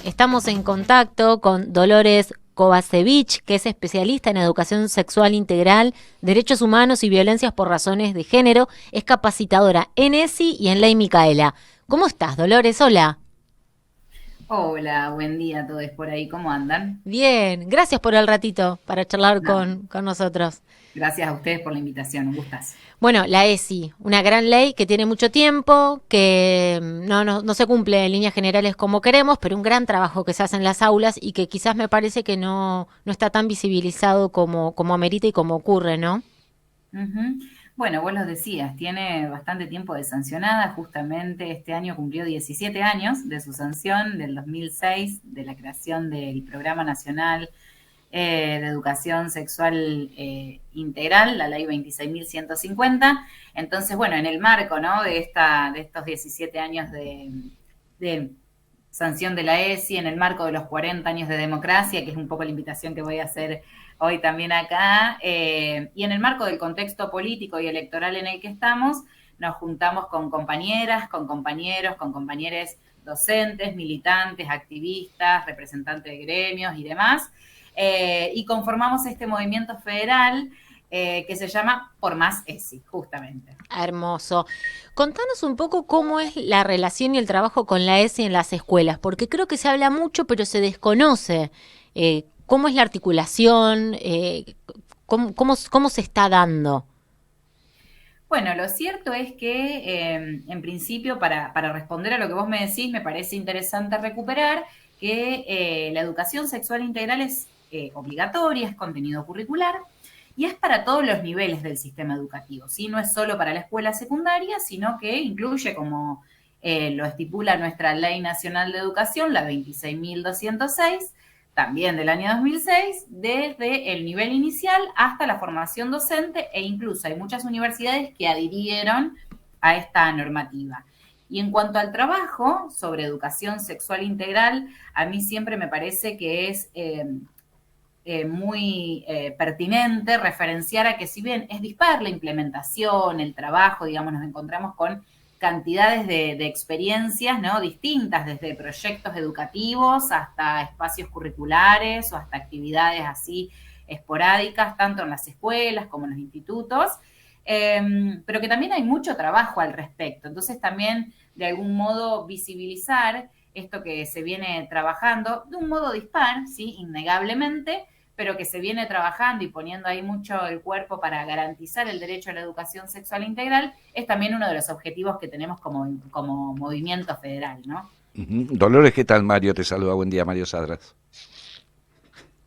Estamos en contacto con Dolores Kovacevic, que es especialista en educación sexual integral, derechos humanos y violencias por razones de género. Es capacitadora en ESI y en Ley Micaela. ¿Cómo estás, Dolores? Hola. Hola, buen día a todos por ahí, ¿cómo andan? Bien, gracias por el ratito para charlar No, con nosotros. gracias a ustedes por la invitación, un gustazo. Bueno, la ESI, una gran ley que tiene mucho tiempo, que no se cumple en líneas generales como queremos, pero un gran trabajo que se hace en las aulas y que quizás me parece que no está tan visibilizado como amerita y como ocurre, ¿no? Ujú. Bueno, vos lo decías, tiene bastante tiempo de sancionada, justamente este año cumplió 17 años de su sanción, del 2006, de la creación del Programa Nacional de Educación Sexual Integral, la Ley 26.150. Entonces, bueno, en el marco, ¿no?, de estos 17 años de sanción de la ESI, en el marco de los 40 años de democracia, que es un poco la invitación que voy a hacer hoy también acá, y en el marco del contexto político y electoral en el que estamos, nos juntamos con compañeras, con compañeros, con compañeros docentes, militantes, activistas, representantes de gremios y demás, y conformamos este movimiento federal que se llama Por Más ESI, justamente. Hermoso. Contanos un poco cómo es la relación y el trabajo con la ESI en las escuelas, porque creo que se habla mucho, pero se desconoce cómo es la articulación, cómo se está dando. Bueno, lo cierto es que, en principio, para responder a lo que vos me decís, me parece interesante recuperar que la educación sexual integral es obligatoria, es contenido curricular y es para todos los niveles del sistema educativo, ¿sí? No es solo para la escuela secundaria, sino que incluye, como lo estipula nuestra Ley Nacional de Educación, la 26.206, también del año 2006, desde el nivel inicial hasta la formación docente, e incluso hay muchas universidades que adhirieron a esta normativa. Y en cuanto al trabajo sobre educación sexual integral, a mí siempre me parece que es muy pertinente referenciar a que, si bien es dispar la implementación, el trabajo, digamos, nos encontramos con cantidades de experiencias, ¿no?, distintas, desde proyectos educativos hasta espacios curriculares o hasta actividades así esporádicas, tanto en las escuelas como en los institutos, pero que también hay mucho trabajo al respecto. Entonces, también, de algún modo, visibilizar esto que se viene trabajando de un modo dispar, ¿sí?, innegablemente, pero que se viene trabajando y poniendo ahí mucho el cuerpo para garantizar el derecho a la educación sexual integral, es también uno de los objetivos que tenemos como movimiento federal, ¿no? Ujú. Dolores, ¿qué tal? Mario te saluda, buen día, Mario Sadras.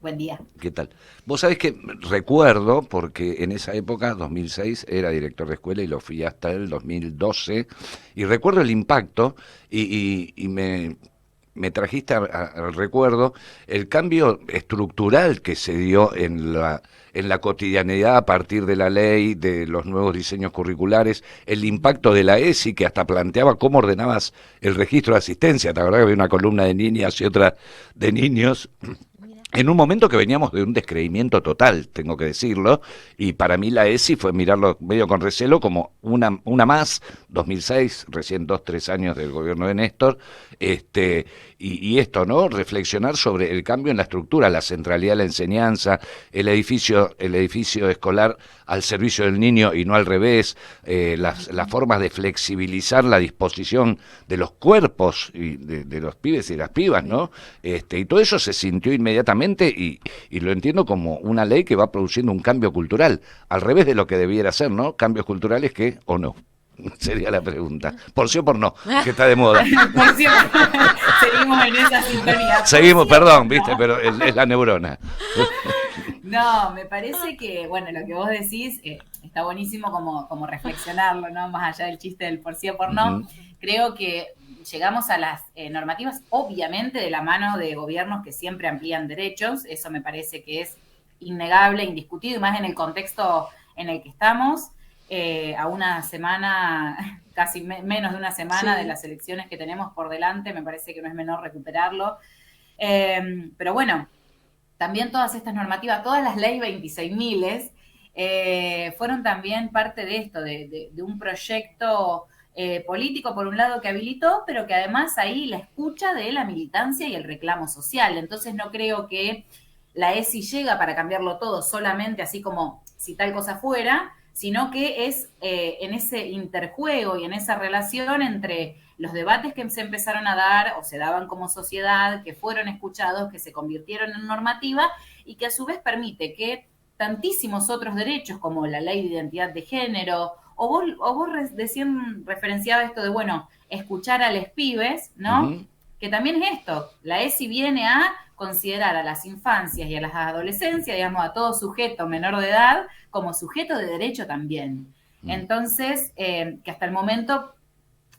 Buen día. ¿Qué tal? Vos sabés que recuerdo, porque en esa época, 2006, era director de escuela y lo fui hasta el 2012, y recuerdo el impacto y me trajiste al recuerdo el cambio estructural que se dio en la cotidianidad a partir de la ley, de los nuevos diseños curriculares, el impacto de la ESI, que hasta planteaba cómo ordenabas el registro de asistencia. ¿Te acordás que había una columna de niñas y otra de niños? En un momento que veníamos de un descreimiento total, tengo que decirlo, y para mí la ESI fue mirarlo medio con recelo como una más, 2006, recién 2, 3 años del gobierno de Néstor, y esto, ¿no? Reflexionar sobre el cambio en la estructura, la centralidad de la enseñanza, el edificio escolar al servicio del niño y no al revés, las formas de flexibilizar la disposición de los cuerpos y de los pibes y las pibas, ¿no? Y todo eso se sintió inmediatamente y lo entiendo como una ley que va produciendo un cambio cultural, al revés de lo que debiera ser, ¿no? Cambios culturales que, o no, sería la pregunta. Por sí o por no, que está de moda. Por cierto, seguimos en esa sintonía. Por Seguimos, sí o por perdón, viste, no. pero es la neurona. No, me parece que, bueno, lo que vos decís está buenísimo como reflexionarlo, ¿no? Más allá del chiste del por sí o por no. Ujú. Creo que llegamos a las normativas, obviamente, de la mano de gobiernos que siempre amplían derechos. Eso me parece que es innegable, indiscutido, y más en el contexto en el que estamos, a una semana, casi menos de una semana de Sí. las elecciones que tenemos por delante, me parece que no es menor recuperarlo. Pero bueno, también todas estas normativas, todas las leyes 26.000 fueron también parte de esto, de un proyecto político, por un lado, que habilitó, pero que además ahí la escucha de la militancia y el reclamo social. Entonces no creo que la ESI llega para cambiarlo todo solamente así como si tal cosa fuera, sino que es en ese interjuego y en esa relación entre los debates que se empezaron a dar o se daban como sociedad, que fueron escuchados, que se convirtieron en normativa y que a su vez permite que tantísimos otros derechos como la ley de identidad de género, o vos recién referenciaba esto de, bueno, escuchar a los pibes, ¿no? Uh-huh. Que también es esto, la ESI viene a considerar a las infancias y a las adolescencias, digamos, a todo sujeto menor de edad, como sujeto de derecho también. Uh-huh. Entonces, que hasta el momento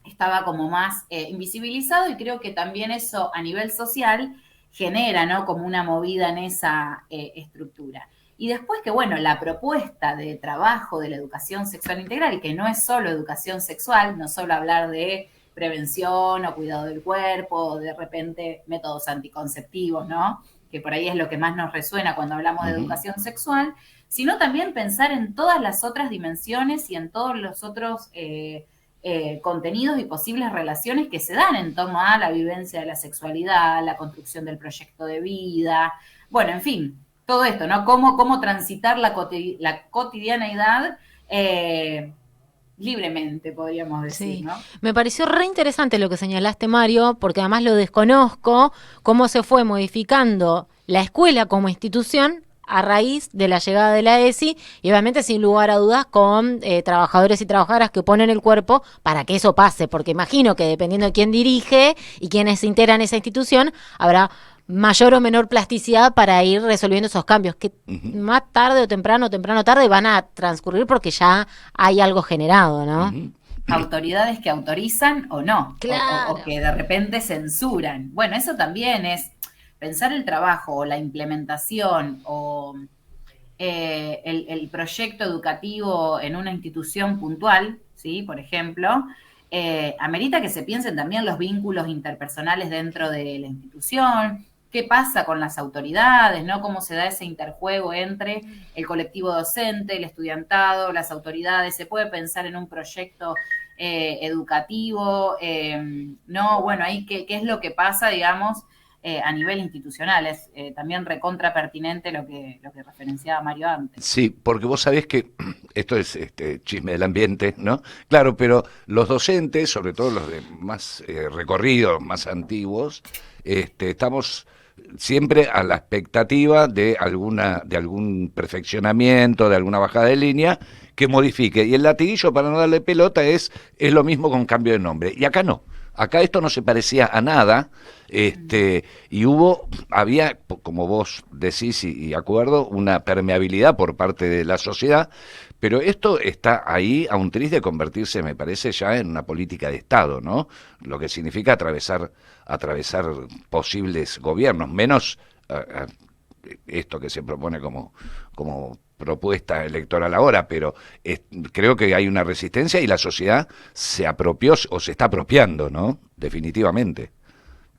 estaba como más invisibilizado, y creo que también eso a nivel social genera, ¿no? Como una movida en esa estructura. Y después que, bueno, la propuesta de trabajo de la educación sexual integral, que no es solo educación sexual, no solo hablar de prevención o cuidado del cuerpo, o de repente métodos anticonceptivos, ¿no? Que por ahí es lo que más nos resuena cuando hablamos de educación sexual, sino también pensar en todas las otras dimensiones y en todos los otros contenidos y posibles relaciones que se dan en torno a la vivencia de la sexualidad, la construcción del proyecto de vida, bueno, en fin, todo esto, ¿no? Cómo transitar la cotidianeidad libremente, podríamos decir, sí. ¿No? Me pareció re interesante lo que señalaste, Mario, porque además lo desconozco, cómo se fue modificando la escuela como institución a raíz de la llegada de la ESI, y obviamente sin lugar a dudas con trabajadores y trabajadoras que ponen el cuerpo para que eso pase, porque imagino que dependiendo de quién dirige y quiénes integran esa institución, habrá mayor o menor plasticidad para ir resolviendo esos cambios que más tarde o temprano tarde van a transcurrir porque ya hay algo generado, ¿no? Autoridades que autorizan o no, claro. o que de repente censuran. Bueno, eso también es pensar el trabajo o la implementación o el proyecto educativo en una institución puntual, ¿sí? Por ejemplo, amerita que se piensen también los vínculos interpersonales dentro de la institución. ¿Qué pasa con las autoridades, ¿no? Cómo se da ese interjuego entre el colectivo docente, el estudiantado, las autoridades. Se puede pensar en un proyecto educativo, ¿no? Bueno, ahí qué es lo que pasa, digamos, a nivel institucional. Es también recontra pertinente lo que referenciaba Mario antes. Sí, porque vos sabés que esto es chisme del ambiente, ¿no? Claro, pero los docentes, sobre todo los de más recorridos, más antiguos, estamos siempre a la expectativa de algún perfeccionamiento, de alguna bajada de línea que modifique. Y el latiguillo para no darle pelota es lo mismo con cambio de nombre. Y acá no. Acá esto no se parecía a nada, y había, como vos decís y acuerdo, una permeabilidad por parte de la sociedad, pero esto está ahí a un tris de convertirse, me parece, ya en una política de Estado, ¿no? Lo que significa atravesar posibles gobiernos, menos esto que se propone como propuesta electoral ahora, pero creo que hay una resistencia y la sociedad se apropió o se está apropiando, ¿no? Definitivamente.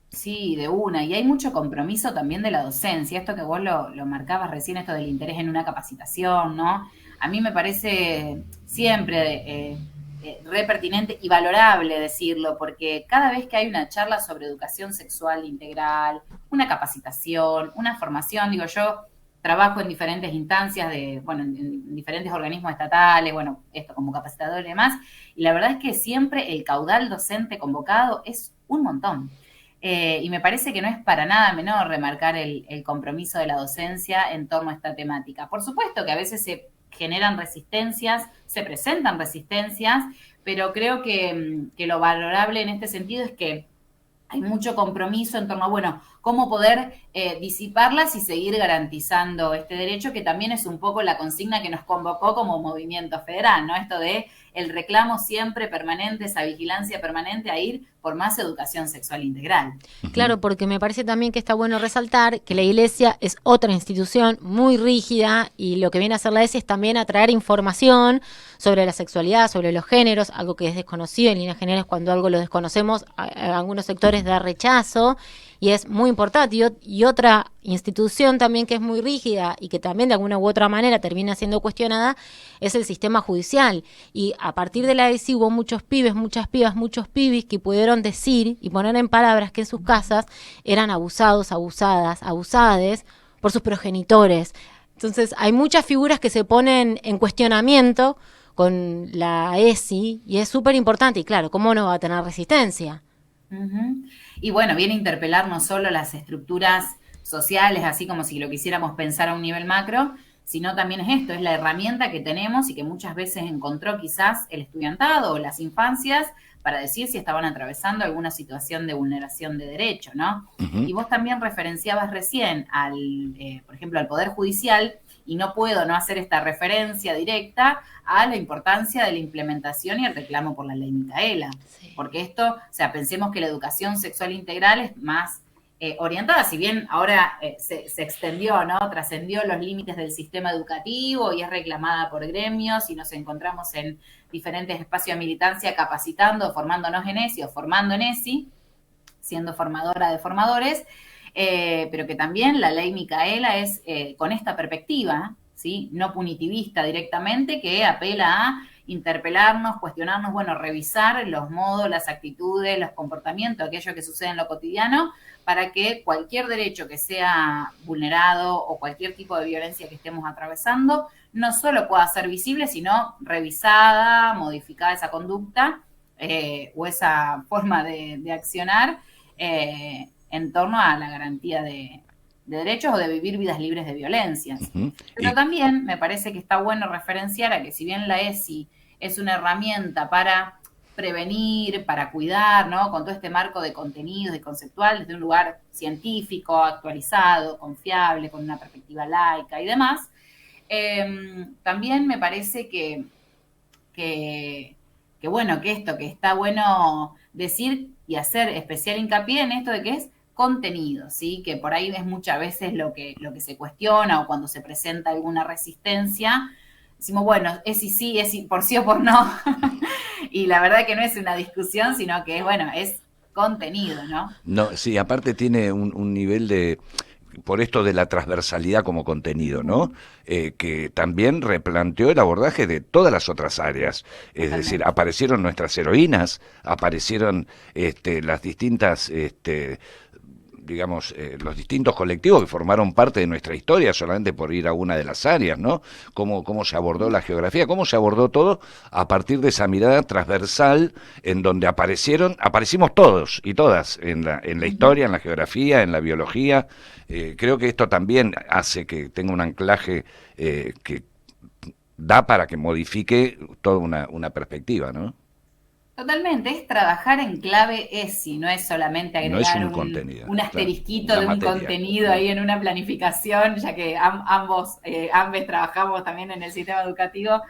Sí, de una, y hay mucho compromiso también de la docencia, esto que vos lo marcabas recién, esto del interés en una capacitación, ¿no? A mí me parece siempre re pertinente y valorable decirlo, porque cada vez que hay una charla sobre educación sexual integral, una capacitación, una formación, digo yo, trabajo en diferentes instancias en diferentes organismos estatales, bueno, esto como capacitador y demás, y la verdad es que siempre el caudal docente convocado es un montón. Y me parece que no es para nada menor remarcar el compromiso de la docencia en torno a esta temática. Por supuesto que a veces se generan resistencias, se presentan resistencias, pero creo que lo valorable en este sentido es que hay mucho compromiso en torno a, bueno, cómo poder disiparlas y seguir garantizando este derecho, que también es un poco la consigna que nos convocó como movimiento federal, ¿no? Esto de el reclamo siempre permanente, esa vigilancia permanente a ir por más educación sexual integral. Claro, porque me parece también que está bueno resaltar que la Iglesia es otra institución muy rígida y lo que viene a hacer la ESI es también atraer información sobre la sexualidad, sobre los géneros, algo que es desconocido en líneas generales. Cuando algo lo desconocemos, a algunos sectores da rechazo. y es muy importante. Y otra institución también que es muy rígida y que también de alguna u otra manera termina siendo cuestionada es el sistema judicial. Y a partir de la ESI hubo muchos pibes, muchas pibas, muchos pibis que pudieron decir y poner en palabras que en sus casas eran abusados, abusadas, abusades por sus progenitores. Entonces hay muchas figuras que se ponen en cuestionamiento con la ESI y es súper importante. Y claro, ¿cómo no va a tener resistencia? Uh-huh. Y bueno, viene a interpelar no solo las estructuras sociales, así como si lo quisiéramos pensar a un nivel macro, sino también es esto, es la herramienta que tenemos y que muchas veces encontró quizás el estudiantado o las infancias para decir si estaban atravesando alguna situación de vulneración de derecho, ¿no? Uh-huh. Y vos también referenciabas recién por ejemplo, al Poder Judicial, y no puedo no hacer esta referencia directa a la importancia de la implementación y el reclamo por la ley Micaela. Sí. Porque esto, o sea, pensemos que la educación sexual integral es más orientada, si bien ahora se extendió, ¿no? Trascendió los límites del sistema educativo y es reclamada por gremios y nos encontramos en diferentes espacios de militancia capacitando, formándonos en ESI o formando en ESI, siendo formadora de formadores, pero que también la ley Micaela es con esta perspectiva, ¿sí? No punitivista directamente, que apela a interpelarnos, cuestionarnos, bueno, revisar los modos, las actitudes, los comportamientos, aquello que sucede en lo cotidiano, para que cualquier derecho que sea vulnerado o cualquier tipo de violencia que estemos atravesando, no solo pueda ser visible, sino revisada, modificada esa conducta o esa forma de accionar en torno a la garantía de derechos o de vivir vidas libres de violencias. Uh-huh. Pero también me parece que está bueno referenciar a que si bien la ESI es una herramienta para prevenir, para cuidar, ¿no? Con todo este marco de contenidos y conceptual desde un lugar científico, actualizado, confiable, con una perspectiva laica y demás, también me parece que bueno, que está bueno decir y hacer especial hincapié en esto de que es contenido, ¿sí? Que por ahí es muchas veces lo que se cuestiona o cuando se presenta alguna resistencia, decimos, bueno, es y sí, es por sí o por no. Y la verdad que no es una discusión, sino que es contenido, ¿no? No, sí, aparte tiene un nivel de, por esto de la transversalidad como contenido, ¿no? Que también replanteó el abordaje de todas las otras áreas. Es decir, aparecieron nuestras heroínas, aparecieron las distintas digamos, los distintos colectivos que formaron parte de nuestra historia, solamente por ir a una de las áreas, ¿no? Cómo se abordó la geografía, cómo se abordó todo a partir de esa mirada transversal en donde aparecimos todos y todas en la historia, en la geografía, en la biología. Creo que esto también hace que tenga un anclaje que da para que modifique toda una perspectiva, ¿no? Totalmente, es trabajar en clave ESI, no es solamente agregar un asterisquito de un contenido ahí en una planificación, ya que ambos trabajamos también en el sistema educativo,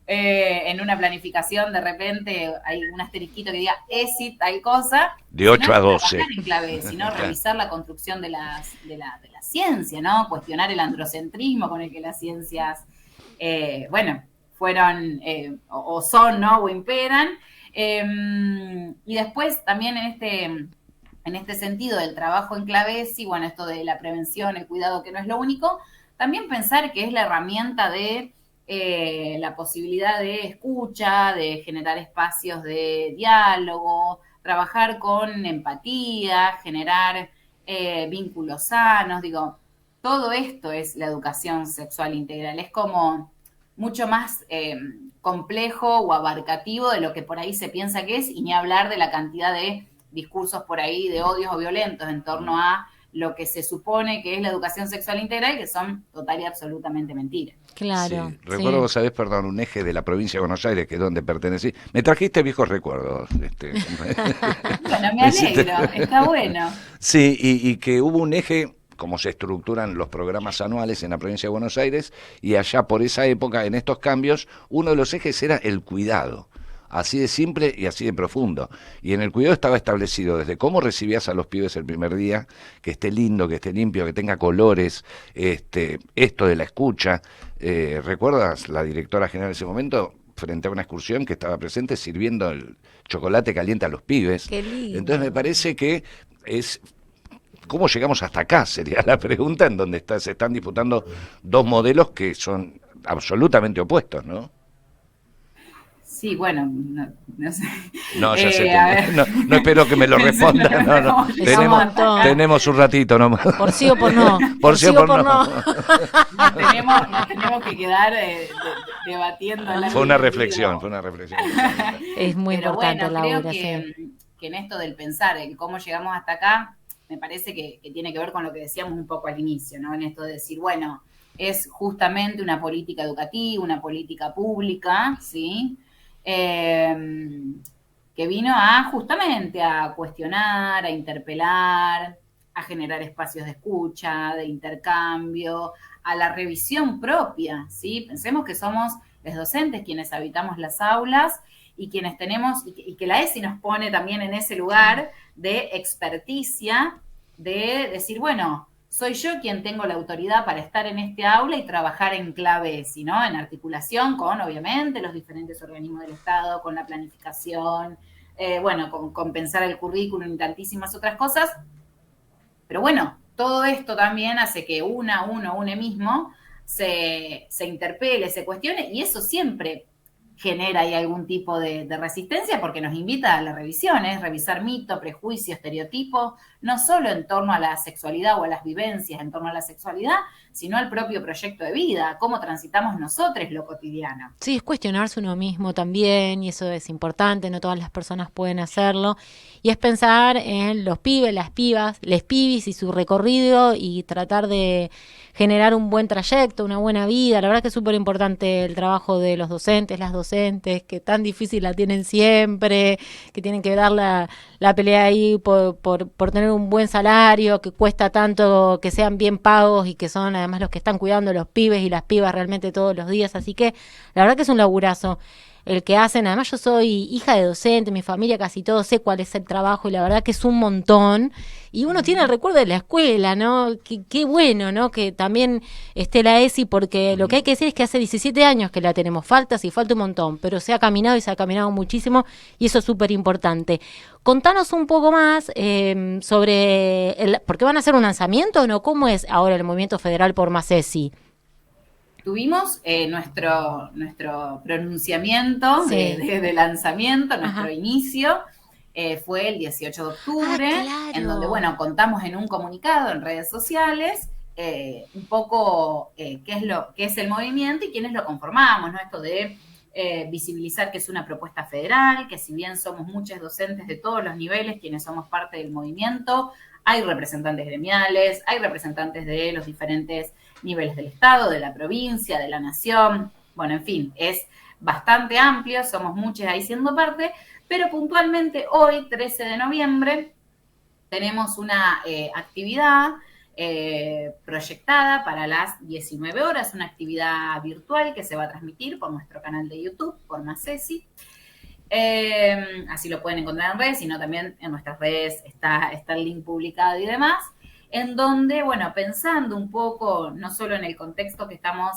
en una planificación de repente hay un asterisquito que diga ESI, tal cosa. De 8 a 12. Trabajar en clave ESI, ¿no? Revisar la construcción de la ciencia, ¿no? Cuestionar el androcentrismo con el que las ciencias, fueron o son, ¿no? O imperan. Y después también en este sentido del trabajo en clave ESI, esto de la prevención, el cuidado, que no es lo único, también pensar que es la herramienta de la posibilidad de escucha, de generar espacios de diálogo, trabajar con empatía, generar vínculos sanos, todo esto es la educación sexual integral, es como mucho más complejo o abarcativo de lo que por ahí se piensa que es, y ni hablar de la cantidad de discursos por ahí de odios o violentos en torno a lo que se supone que es la educación sexual integral, que son total y absolutamente mentiras. Claro. Sí. Recuerdo, vos sabés, perdón, un eje de la provincia de Buenos Aires, que es donde pertenecí. Me trajiste viejos recuerdos. Bueno, me alegro, está bueno. Sí, y que hubo un eje, como se estructuran los programas anuales en la provincia de Buenos Aires, y allá por esa época, en estos cambios, uno de los ejes era el cuidado. Así de simple y así de profundo. Y en el cuidado estaba establecido desde cómo recibías a los pibes el primer día, que esté lindo, que esté limpio, que tenga colores, esto de la escucha. ¿Recuerdas la directora general en ese momento, frente a una excursión que estaba presente, sirviendo el chocolate caliente a los pibes? Qué lindo. Entonces me parece que es ¿cómo llegamos hasta acá? Sería la pregunta, en donde se están disputando dos modelos que son absolutamente opuestos, ¿no? Sí, bueno, no sé. No, ya sé, ver. no espero que me lo responda. No. Tenemos un ratito nomás. Por sí o por no. Por sí o por no. Nos tenemos que quedar debatiendo. Fue una reflexión. Es muy importante, bueno, Laura. Creo que en esto del pensar en cómo llegamos hasta acá, me parece que tiene que ver con lo que decíamos un poco al inicio, ¿no? En esto de decir, bueno, es justamente una política educativa, una política pública, ¿sí? Que vino justamente a cuestionar, a interpelar, a generar espacios de escucha, de intercambio, a la revisión propia, ¿sí? Pensemos que somos los docentes quienes habitamos las aulas y quienes tenemos, y que la ESI nos pone también en ese lugar de experticia, de decir, bueno, soy yo quien tengo la autoridad para estar en este aula y trabajar en clave ESI, ¿no? En articulación con, obviamente, los diferentes organismos del Estado, con la planificación, con pensar el currículum y tantísimas otras cosas. Pero bueno, todo esto también hace que uno mismo se interpele, se cuestione, y eso siempre genera ahí algún tipo de resistencia porque nos invita a la revisión, es revisar mito, prejuicio, estereotipo, no solo en torno a la sexualidad o a las vivencias en torno a la sexualidad, sino al propio proyecto de vida, cómo transitamos nosotros lo cotidiano. Sí, es cuestionarse uno mismo también, y eso es importante, no todas las personas pueden hacerlo, y es pensar en los pibes, las pibas, les pibis y su recorrido, y tratar de generar un buen trayecto, una buena vida. La verdad que es súper importante el trabajo de los docentes, las docentes, que tan difícil la tienen siempre, que tienen que dar la pelea ahí por tener un buen salario, que cuesta tanto que sean bien pagos y que son además los que están cuidando a los pibes y las pibas realmente todos los días. Así que la verdad que es un laburazo el que hacen. Además yo soy hija de docente, mi familia casi todo, sé cuál es el trabajo y la verdad que es un montón. Y uno tiene el recuerdo de la escuela, ¿no? Qué bueno, ¿no? Que también esté la ESI, porque lo que hay que decir es que hace 17 años que la tenemos, falta un montón, pero se ha caminado y se ha caminado muchísimo y eso es súper importante. Contanos un poco más sobre, ¿por qué van a hacer un lanzamiento o no? ¿Cómo es ahora el movimiento federal por más ESI? Tuvimos nuestro pronunciamiento de lanzamiento, nuestro inicio, fue el 18 de octubre, claro. En donde, contamos en un comunicado en redes sociales un poco qué es el movimiento y quiénes lo conformamos, ¿no? Esto de visibilizar que es una propuesta federal, que si bien somos muchos docentes de todos los niveles quienes somos parte del movimiento, hay representantes gremiales, hay representantes de los diferentes niveles del Estado, de la provincia, de la nación, en fin, es bastante amplio, somos muchos ahí siendo parte, pero puntualmente hoy, 13 de noviembre, tenemos una actividad proyectada para las 19 horas, una actividad virtual que se va a transmitir por nuestro canal de YouTube, por Más ESI. Así lo pueden encontrar en redes, sino también en nuestras redes está el link publicado y demás, en donde, pensando un poco, no solo en el contexto que estamos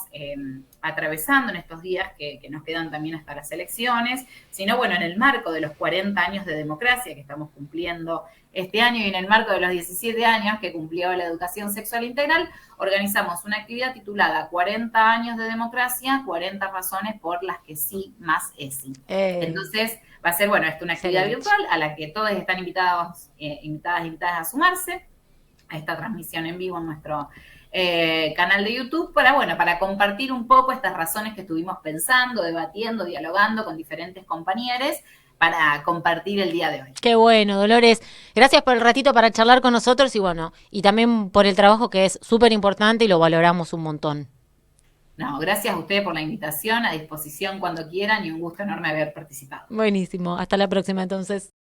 atravesando en estos días, que nos quedan también hasta las elecciones, sino, en el marco de los 40 años de democracia que estamos cumpliendo este año y en el marco de los 17 años que cumplió la educación sexual integral, organizamos una actividad titulada 40 años de democracia, 40 razones por las que sí más ESI. Entonces, va a ser, una actividad virtual a la que todos están invitadas a sumarse a esta transmisión en vivo en nuestro canal de YouTube para compartir un poco estas razones que estuvimos pensando, debatiendo, dialogando con diferentes compañeros para compartir el día de hoy. Qué bueno, Dolores. Gracias por el ratito para charlar con nosotros y también por el trabajo que es súper importante y lo valoramos un montón. No, gracias a ustedes por la invitación, a disposición cuando quieran y un gusto enorme haber participado. Buenísimo. Hasta la próxima entonces.